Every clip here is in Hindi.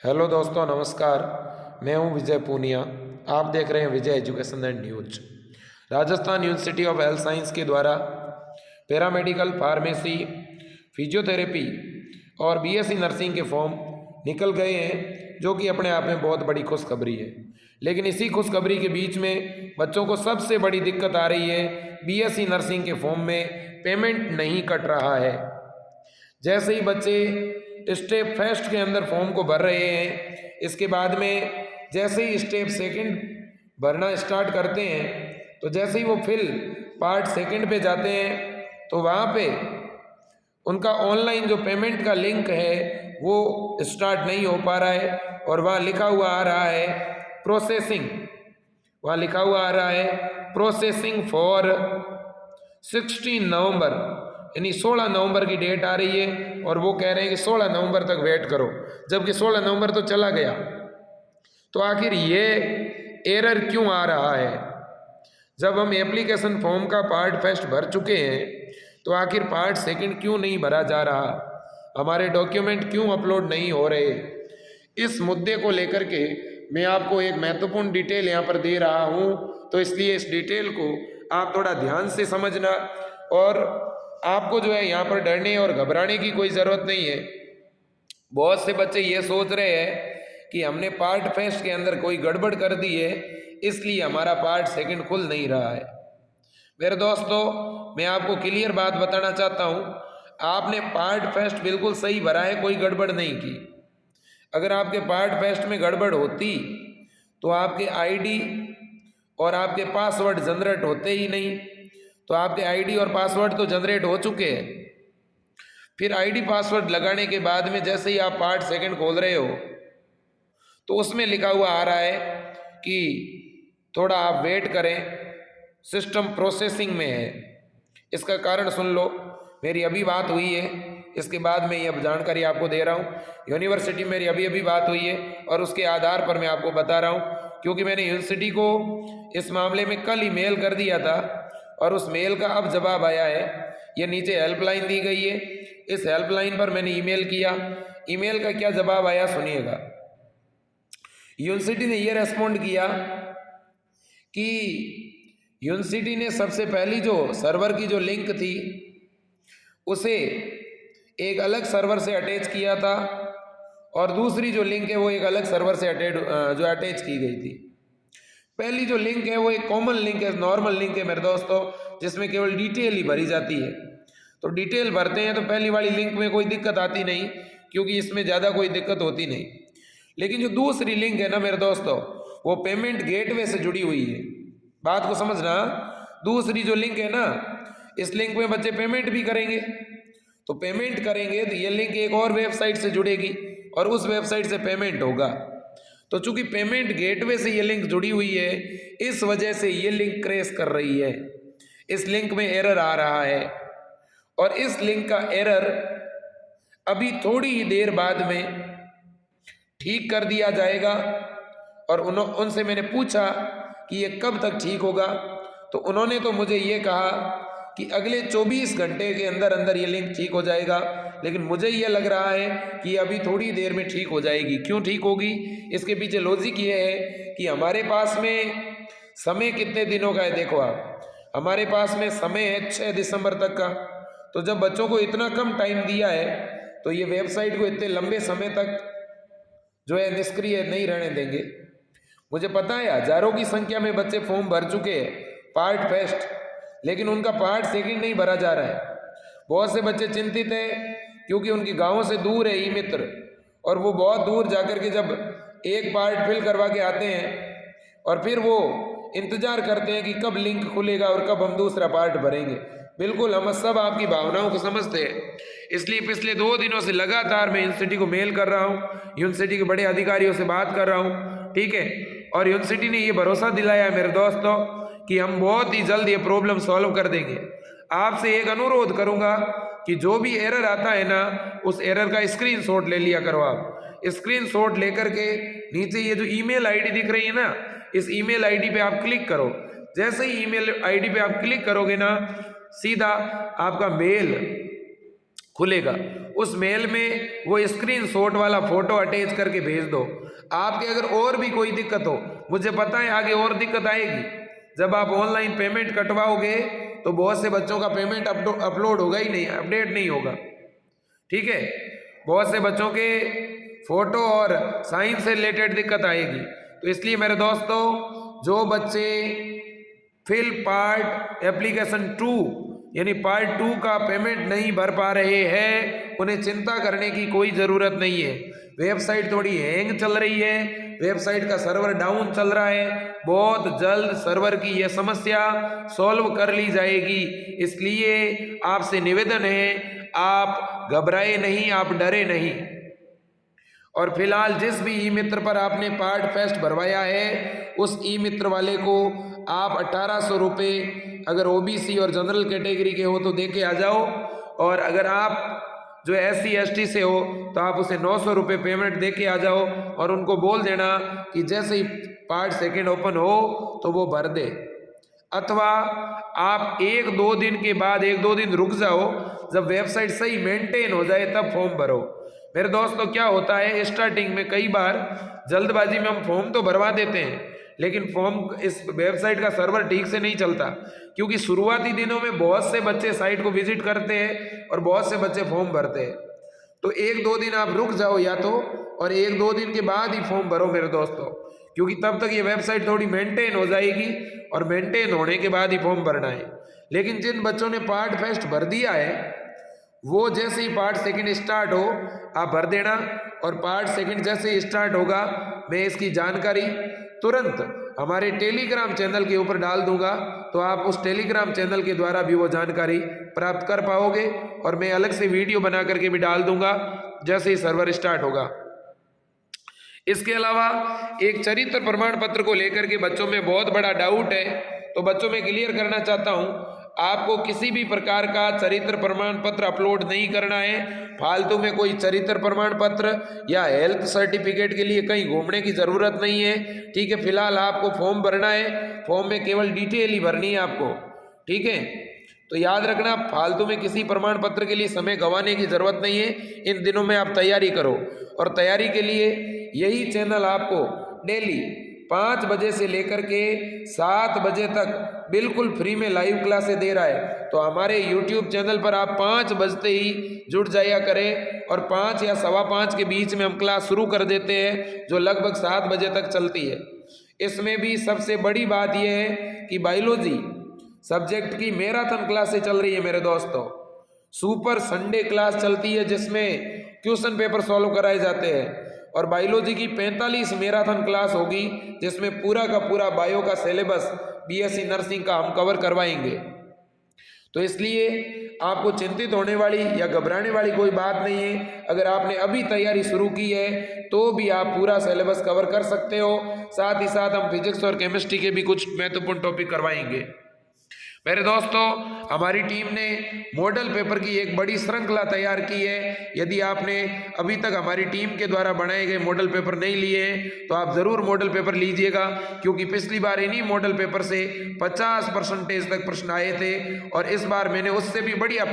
हेलो दोस्तों, नमस्कार। मैं हूं विजय पूनिया। आप देख रहे हैं Vijay education and news. Rajasthan university of health science के द्वारा पैरामेडिकल, फार्मेसी, फिजियोथेरेपी और बीएससी नर्सिंग के फॉर्म निकल गए हैं, जो कि अपने आप में बहुत बड़ी खुशखबरी है। लेकिन इसी खुशखबरी के बीच में बच्चों को सबसे बड़ी दिक्कत आ रही है। बीएससी नर्सिंग के फॉर्म में पेमेंट नहीं कट रहा है। जैसे ही बच्चे स्टेप फर्स्ट के अंदर फॉर्म को भर रहे हैं, इसके बाद में जैसे ही स्टेप सेकंड भरना स्टार्ट करते हैं, तो जैसे ही वो फिल पार्ट सेकंड पे जाते हैं, तो वहाँ पे उनका ऑनलाइन जो पेमेंट का लिंक है वो स्टार्ट नहीं हो पा रहा है। और वहाँ लिखा हुआ आ रहा है प्रोसेसिंग, वहाँ लिखा हुआ आ रहा है प्रोसेसिंग फॉर 16 नवंबर, यानी 16 नवंबर की डेट आ रही है। और वो कह रहे हैं कि 16 नवंबर तक वेट करो, जबकि 16 नवंबर तो चला गया। तो आखिर ये एरर क्यों आ रहा है? जब हम एप्लीकेशन फॉर्म का पार्ट फर्स्ट भर चुके हैं, तो आखिर पार्ट सेकंड क्यों नहीं भरा जा रहा? हमारे डॉक्यूमेंट क्यों अपलोड नहीं हो रहे? इस मुद्दे को लेकर के मैं आपको एक महत्वपूर्ण डिटेल यहाँ पर दे रहा हूँ। तो इसलिए इस डिटेल को आप थोड़ा ध्यान से समझना, और आपको जो है यहाँ पर डरने और घबराने की कोई ज़रूरत नहीं है। बहुत से बच्चे ये सोच रहे हैं कि हमने पार्ट फर्स्ट के अंदर कोई गड़बड़ कर दी है, इसलिए हमारा पार्ट सेकंड खुल नहीं रहा है। मेरे दोस्तों, मैं आपको क्लियर बात बताना चाहता हूँ, आपने पार्ट फर्स्ट बिल्कुल सही भरा है, कोई गड़बड़ नहीं की। अगर आपके पार्ट फर्स्ट में गड़बड़ होती तो आपके आईडी और आपके पासवर्ड जनरेट होते ही नहीं। तो आपके आईडी और पासवर्ड तो जनरेट हो चुके हैं। फिर आईडी पासवर्ड लगाने के बाद में जैसे ही आप पार्ट सेकंड खोल रहे हो, तो उसमें लिखा हुआ आ रहा है कि थोड़ा आप वेट करें, सिस्टम प्रोसेसिंग में है। इसका कारण सुन लो। मेरी अभी बात हुई है, इसके बाद मैं ये जानकारी आपको दे रहा हूँ। यूनिवर्सिटी मेरी अभी अभी बात हुई है और उसके आधार पर मैं आपको बता रहा हूँ, क्योंकि मैंने यूनिवर्सिटी को इस मामले में कल ही मेल कर दिया था और उस मेल का अब जवाब आया है। ये नीचे हेल्पलाइन दी गई है, इस हेल्पलाइन पर मैंने ईमेल किया। ईमेल का क्या जवाब आया सुनिएगा। यूनिवर्सिटी ने ये रेस्पॉन्ड किया कि यूनिवर्सिटी ने सबसे पहली जो सर्वर की जो लिंक थी उसे एक अलग सर्वर से अटैच किया था, और दूसरी जो लिंक है वो एक अलग सर्वर से अटैच की गई थी। पहली जो लिंक है वो एक कॉमन लिंक है, नॉर्मल लिंक है मेरे दोस्तों, जिसमें केवल डिटेल ही भरी जाती है। तो डिटेल भरते हैं तो पहली वाली लिंक में कोई दिक्कत आती नहीं, क्योंकि इसमें ज़्यादा कोई दिक्कत होती नहीं। लेकिन जो दूसरी लिंक है ना मेरे दोस्तों, वो पेमेंट गेटवे से जुड़ी हुई है। बात को समझना। दूसरी जो लिंक है ना, इस लिंक में बच्चे पेमेंट भी करेंगे। तो पेमेंट करेंगे तो ये लिंक एक और वेबसाइट से जुड़ेगी और उस वेबसाइट से पेमेंट होगा। तो चूंकि पेमेंट गेटवे से ये लिंक जुड़ी हुई है, इस वजह से ये लिंक क्रैश कर रही है। इस लिंक में एरर आ रहा है, और इस लिंक का एरर अभी थोड़ी ही देर बाद में ठीक कर दिया जाएगा। और उनसे मैंने पूछा कि ये कब तक ठीक होगा, तो उन्होंने तो मुझे ये कहा कि अगले 24 घंटे के अंदर अंदर ये लिंक ठीक हो जाएगा। लेकिन मुझे ये लग रहा है कि अभी थोड़ी देर में ठीक हो जाएगी। क्यों ठीक होगी? इसके पीछे लॉजिक ये है कि हमारे पास में समय कितने दिनों का है। देखो आप, हमारे पास में समय है 6 दिसंबर तक का। तो जब बच्चों को इतना कम टाइम दिया है, तो ये वेबसाइट को इतने लंबे समय तक जो है निष्क्रिय नहीं रहने देंगे। मुझे पता है हजारों की संख्या में बच्चे फॉर्म भर चुके हैं पार्ट फर्स्ट, लेकिन उनका पार्ट सेकंड नहीं भरा जा रहा है। बहुत से बच्चे चिंतित हैं, क्योंकि उनके गाँव से दूर है ई मित्र, और वो बहुत दूर जाकर के जब एक पार्ट फिल करवा के आते हैं, और फिर वो इंतजार करते हैं कि कब लिंक खुलेगा और कब हम दूसरा पार्ट भरेंगे। बिल्कुल, हम सब आपकी भावनाओं को समझते हैं। इसलिए पिछले 2 दिनों से लगातार मैं यूनिवर्सिटी को मेल कर रहा हूँ, यूनिवर्सिटी के बड़े अधिकारियों से बात कर रहा हूँ, ठीक है। और यूनिवर्सिटी ने ये भरोसा दिलाया है मेरे दोस्तों कि हम बहुत ही जल्द ये प्रॉब्लम सॉल्व कर देंगे। आपसे एक अनुरोध करूंगा कि जो भी एरर आता है ना, उस एरर का स्क्रीनशॉट ले लिया करो। आप स्क्रीनशॉट लेकर के नीचे ये जो ईमेल आईडी दिख रही है ना, इस ईमेल आईडी पे आप क्लिक करो। जैसे ही ईमेल आईडी पे आप क्लिक करोगे ना, सीधा आपका मेल खुलेगा। उस मेल में वो स्क्रीनशॉट वाला फोटो अटैच करके भेज दो। आपके अगर और भी कोई दिक्कत हो, मुझे पता है आगे और दिक्कत आएगी, जब आप ऑनलाइन पेमेंट कटवाओगे तो बहुत से बच्चों का पेमेंट अपलोड होगा ही नहीं, अपडेट नहीं होगा, ठीक है। बहुत से बच्चों के फोटो और साइन से रिलेटेड दिक्कत आएगी। तो इसलिए मेरे दोस्तों, जो बच्चे फिल पार्ट एप्लीकेशन 2 यानी पार्ट 2 का पेमेंट नहीं भर पा रहे हैं, उन्हें चिंता करने की कोई ज़रूरत नहीं है। वेबसाइट थोड़ी हैंग चल रही है, वेबसाइट का सर्वर डाउन चल रहा है, बहुत जल्द सर्वर की यह समस्या सॉल्व कर ली जाएगी। इसलिए आपसे निवेदन है, आप घबराए नहीं, आप डरे नहीं। और फिलहाल जिस भी ई मित्र पर आपने पार्ट फेस्ट भरवाया है, उस ई मित्र वाले को आप 1800 रुपये अगर ओबीसी और जनरल कैटेगरी के हो तो दे के आ जाओ, और अगर आप जो SC ST से हो तो आप उसे 900 रुपये पेमेंट दे के आ जाओ, और उनको बोल देना कि जैसे ही पार्ट सेकंड ओपन हो तो वो भर दे। अथवा आप 1-2 दिन के बाद 1-2 दिन रुक जाओ, जब वेबसाइट सही मेंटेन हो जाए तब फॉर्म भरो। मेरे दोस्तों, क्या होता है, स्टार्टिंग में कई बार जल्दबाजी में हम फॉर्म तो भरवा देते हैं, लेकिन फॉर्म इस वेबसाइट का सर्वर ठीक से नहीं चलता, क्योंकि शुरुआती दिनों में बहुत से बच्चे साइट को विजिट करते हैं और बहुत से बच्चे फॉर्म भरते हैं। तो 1-2 दिन आप रुक जाओ या तो, और 1-2 दिन के बाद ही फॉर्म भरो मेरे दोस्तों, क्योंकि तब तक ये वेबसाइट थोड़ी मेंटेन हो जाएगी, और मेंटेन होने के बाद ही फॉर्म भरना है। लेकिन जिन बच्चों ने पार्ट फर्स्ट भर दिया है, वो जैसे ही पार्ट सेकंड स्टार्ट हो आप भर देना, और पार्ट सेकंड जैसे ही स्टार्ट होगा मैं इसकी जानकारी तुरंत हमारे टेलीग्राम चैनल के ऊपर डाल दूंगा, तो आप उस टेलीग्राम चैनल के द्वारा भी वो जानकारी प्राप्त कर पाओगे, और मैं अलग से वीडियो बना करके भी डाल दूंगा जैसे ही सर्वर स्टार्ट होगा। इसके अलावा एक चरित्र प्रमाण पत्र को लेकर के बच्चों में बहुत बड़ा डाउट है, तो बच्चों में क्लियर करना चाहता हूं, आपको किसी भी प्रकार का चरित्र प्रमाण पत्र अपलोड नहीं करना है। फालतू में कोई चरित्र प्रमाण पत्र या हेल्थ सर्टिफिकेट के लिए कहीं घूमने की ज़रूरत नहीं है, ठीक है। फिलहाल आपको फॉर्म भरना है, फॉर्म में केवल डिटेल ही भरनी है आपको, ठीक है। तो याद रखना, फालतू में किसी प्रमाण पत्र के लिए समय गंवाने की ज़रूरत नहीं है। इन दिनों में आप तैयारी करो, और तैयारी के लिए यही चैनल आपको डेली 5 बजे से लेकर के 7 बजे तक बिल्कुल फ्री में लाइव क्लासें दे रहा है। तो हमारे YouTube चैनल पर आप 5 बजते ही जुड़ जाया करें, और 5 या 5:15 के बीच में हम क्लास शुरू कर देते हैं, जो लगभग 7 बजे तक चलती है। इसमें भी सबसे बड़ी बात यह है कि बायोलॉजी सब्जेक्ट की मैराथन क्लासें चल रही है मेरे दोस्तों। सुपर संडे क्लास चलती है, जिसमें क्वेश्चन पेपर सॉल्व कराए जाते हैं, और बायोलॉजी की 45 मैराथन क्लास होगी, जिसमें पूरा का पूरा बायो का सिलेबस BSc नर्सिंग का हम कवर करवाएंगे। तो इसलिए आपको चिंतित होने वाली या घबराने वाली कोई बात नहीं है। अगर आपने अभी तैयारी शुरू की है तो भी आप पूरा सिलेबस कवर कर सकते हो। साथ ही साथ हम फिजिक्स और केमिस्ट्री के भी कुछ महत्वपूर्ण टॉपिक करवाएंगे। मेरे दोस्तों, हमारी टीम ने मॉडल पेपर की एक बड़ी श्रृंखला तैयार की है। यदि आपने अभी तक हमारी टीम के द्वारा बनाए गए मॉडल पेपर नहीं लिए हैं तो आप ज़रूर मॉडल पेपर लीजिएगा, क्योंकि पिछली बार इन्हीं मॉडल पेपर से 50% तक प्रश्न आए थे, और इस बार मैंने उससे भी बढ़िया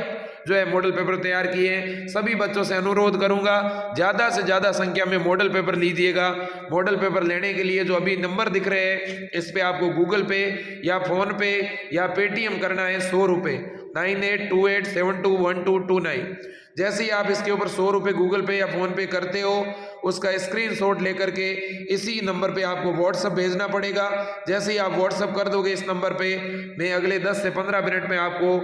जो है मॉडल पेपर तैयार किए हैं। सभी बच्चों से अनुरोध करूंगा, ज़्यादा से ज़्यादा संख्या में मॉडल पेपर लीजिएगा। मॉडल पेपर लेने के लिए जो अभी नंबर दिख रहे हैं, इस पे आपको गूगल पे या फ़ोन पे या पेटीएम करना है 100 रुपये, 9828721229। जैसे ही आप इसके ऊपर 100 रुपये गूगल पे या फ़ोन पे करते हो, उसका स्क्रीनशॉट लेकर के इसी नंबर पे आपको व्हाट्सअप भेजना पड़ेगा। जैसे ही आप व्हाट्सअप कर दोगे इस नंबर पे, मैं अगले 10 से 15 मिनट में आपको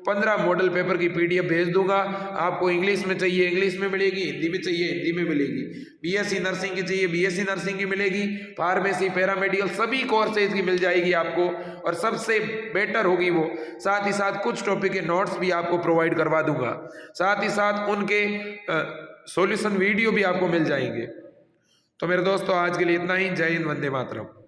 15 मॉडल पेपर की PDF भेज दूंगा। आपको इंग्लिश में चाहिए इंग्लिश में मिलेगी, हिंदी में चाहिए हिंदी में मिलेगी, BSc नर्सिंग की चाहिए BSc नर्सिंग की मिलेगी, फार्मेसी पैरामेडिकल सभी कोर्सेज की मिल जाएगी आपको, और सबसे बेटर होगी वो। साथ ही साथ कुछ टॉपिक के नोट्स भी आपको प्रोवाइड करवा दूंगा, साथ ही साथ उनके सॉल्यूशन वीडियो भी आपको मिल जाएंगे। तो मेरे दोस्तों, आज के लिए इतना ही। जय हिंद, वंदे मातरम।